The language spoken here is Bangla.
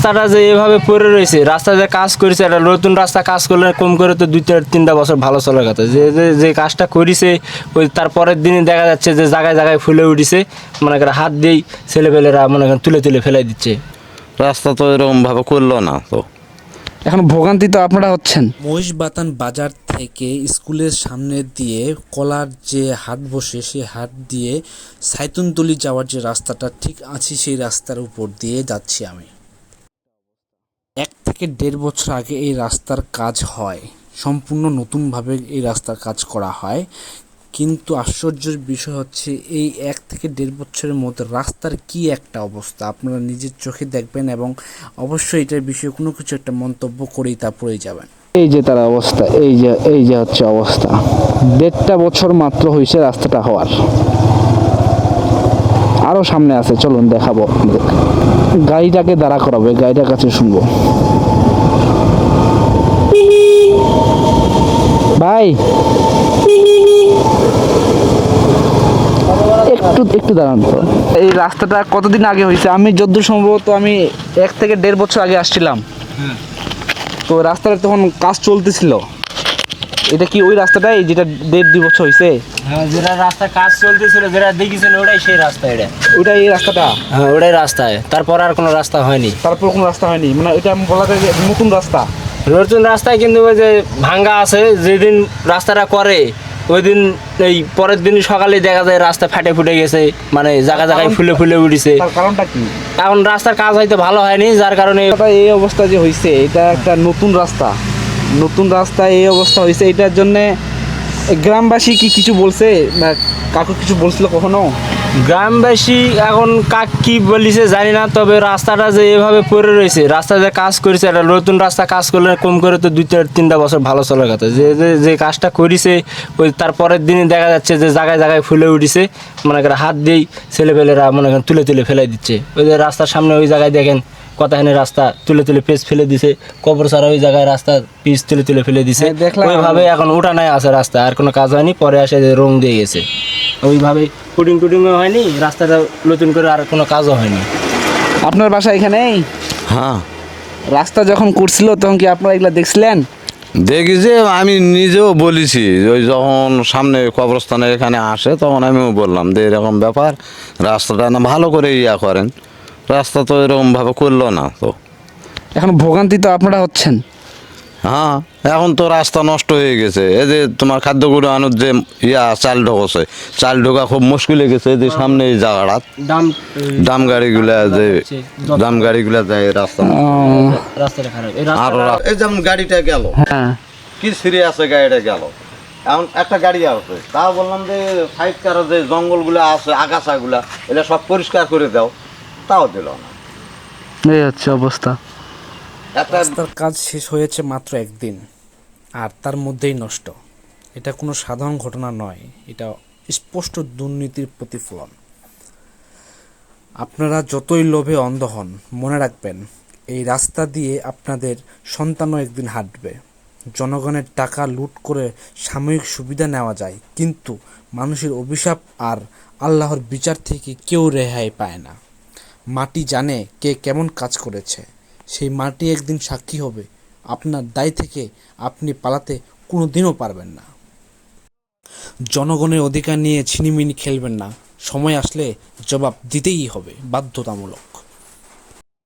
রাস্তাটা যে এভাবে পড়ে রয়েছে, রাস্তা যে কাজ করেছে, একটা নতুন রাস্তা কাজ করলে কম করে তো 2-3টা বছর ভালো চলার কথা। যে যে যে কাজটা করেছে ওই তার পরের দিনই দেখা যাচ্ছে যে জায়গায় জায়গায় ফুলে উঠেছে, মনে করে হাত দিয়েই ছেলেপেলেরা মনে করেন তুলে তুলে ফেলাই দিচ্ছে। রাস্তা তো এরকমভাবে করলো না তো। এখন ভোগান্তি তো আপনারা হচ্ছেন। মহিষবাতান বাজার থেকে স্কুলের সামনে দিয়ে কলার যে হাট বসে সেই হাট দিয়ে সাইতুনতলি যাওয়ার যে রাস্তাটা ঠিক আছে সেই রাস্তার উপর দিয়ে যাচ্ছি আমি। 1 থেকে 1.5 বছর আগে এই রাস্তার কাজ হয়, সম্পূর্ণ নতুনভাবে এই রাস্তার কাজ করা হয়। কিন্তু আশ্চর্যের বিষয় হচ্ছে এই 1 থেকে 1.5 বছরের মধ্যে রাস্তার কি একটা অবস্থা আপনারা নিজের চোখে দেখবেন এবং অবশ্যই এটার বিষয়ে কোনো কিছু একটা মন্তব্য করেই তারপরেই যাবেন। এই যে তার অবস্থা, এই যে হচ্ছে অবস্থা। 1.5টা বছর মাত্র হয়েছে রাস্তাটা হওয়ার, আরো সামনে আছে, চলুন দেখাবো আপনাদের। গাড়িটাকে দাঁড়া করাবে, গাড়িটার কাছে শুনবো। ভাই একটু দাঁড়ান তো। এই রাস্তাটা কতদিন আগে হয়েছে? আমি যদ্দূর সম্ভবত আমি 1 থেকে 1.5 বছর আগে আসছিলাম, তো রাস্তাটা তখন কাজ চলতেছিল। এটা কি ওই রাস্তাটাই যেটা 1.5-2 বছর হয়েছে? হ্যাঁ, যেটা রাস্তা কাজ চলতেছিল, যেটা দেখেছেন ওটাই সেই রাস্তা। এটা ওইটাই এই রাস্তাটা? হ্যাঁ, ওটাই রাস্তায়, তারপর আর কোনো রাস্তা হয়নি। তারপর কোনো রাস্তা হয়নি, মানে এটা বলা যায় যে নতুন রাস্তা। নতুন রাস্তায় কিন্তু ওই যে ভাঙ্গা আছে, যেদিন রাস্তাটা করে ওই দিন এই পরের দিন সকালে দেখা যায় রাস্তা ফাটে ফুটে গেছে, মানে জায়গা জায়গায় ফুলে ফুলে উঠেছে। তার কারণটা কি? এখন রাস্তার কাজ হয়তো ভালো হয়নি, যার কারণে এই অবস্থা যে হয়েছে, এটা একটা নতুন রাস্তা, নতুন রাস্তায় এই অবস্থা হয়েছে। এটার জন্যে গ্রামবাসী কি কিছু বলছে না কাকু কিছু বলছিল কখনো? গ্রামবাসী এখন কাক কি বলিছে জানি না, তবে রাস্তাটা যে এভাবে পড়ে রয়েছে, রাস্তা যে কাজ করেছে, একটা নতুন রাস্তা কাজ করলে কম করে তো 2-3টা বছর ভালো চলার কথা। যে যে যে কাজটা করেছে ওই তার পরের দিনই দেখা যাচ্ছে যে জায়গায় জায়গায় ফুলে উঠেছে, মনে করে হাত দিয়েই ছেলেপেলেরা মনে করেন তুলে তুলে ফেলাই দিচ্ছে। ওই যে রাস্তার সামনে ওই জায়গায় দেখেন কতখানি রাস্তা তুলে তুলে পেজ ফেলে দিছে, কবর ছাড়া ওই জায়গায় রাস্তা পিচ তুলে তুলে ফেলে দিছে। ওইভাবে এখন উঠানায় আছে রাস্তা, আর কোনো কাজ হয়নি। পরে আসে যে রং দিয়ে গেছে, ওইভাবে ফুটিং টুটিংও হয়নি, রাস্তাটা নতুন করে আর কোনো কাজও হয়নি। আপনার বাসা এখানেই? হ্যাঁ, রাস্তা যখন করছিল তখন কি আপনারা এগুলা দেখছিলেন? দেখি যে আমি নিজেও বলেছি, ওই যখন সামনে কবরস্থানের এখানে আসে তখন আমিও বললাম যে এরকম ব্যাপার, রাস্তাটা না ভালো করে করেন। রাস্তা তো এরকমভাবে করলো না তো। এখন ভোগান্তি তো আপনারা হচ্ছেন। হ্যাঁ, এখন তো রাস্তা নষ্ট হয়ে গেছে। এই যে তোমার খাদ্যগুলো আনুর যে চাল ঢোকছে, চাল ঢোকা খুব মুশকিল হয়ে গেছে। এই যে সামনে এই জায়গাটা দাম গাড়িগুলা যায় রাস্তা, রাস্তাটা খারাপ। আর এই যেমন গাড়িটা গেল, হ্যাঁ, কি সিরে আছে গাড়িটা গেল, এখন একটা গাড়ি আছে, তাও বললাম যে সাইড কারো যে জঙ্গলগুলো আছে আগাছাগুলা এগুলো সব পরিষ্কার করে দাও, তাও দিল না। এই হচ্ছে অবস্থা। রাস্তার কাজ শেষ হয়েছে মাত্র 1 দিন, আর তার মধ্যেই নষ্ট। এটা কোনো সাধারণ ঘটনা নয়, এটা স্পষ্ট দুর্নীতির প্রতিফলন। আপনারা যতই লোভে অন্ধ হন, মনে রাখবেন এই রাস্তা দিয়ে আপনাদের সন্তানও একদিন হাঁটবে। জনগণের টাকা লুট করে সাময়িক সুবিধা নেওয়া যায়, কিন্তু মানুষের অভিশাপ আর আল্লাহর বিচার থেকে কেউ রেহাই পায় না। মাটি জানে কে কেমন কাজ করেছে, সেই মাটি একদিন সাক্ষী হবে। আপনার দায় থেকে আপনি পালাতে কোনো দিনও পারবেন না। জনগণের অধিকার নিয়ে ছিনিমিনি খেলবেন না, সময় আসলে জবাব দিতেই হবে, বাধ্যতামূলক।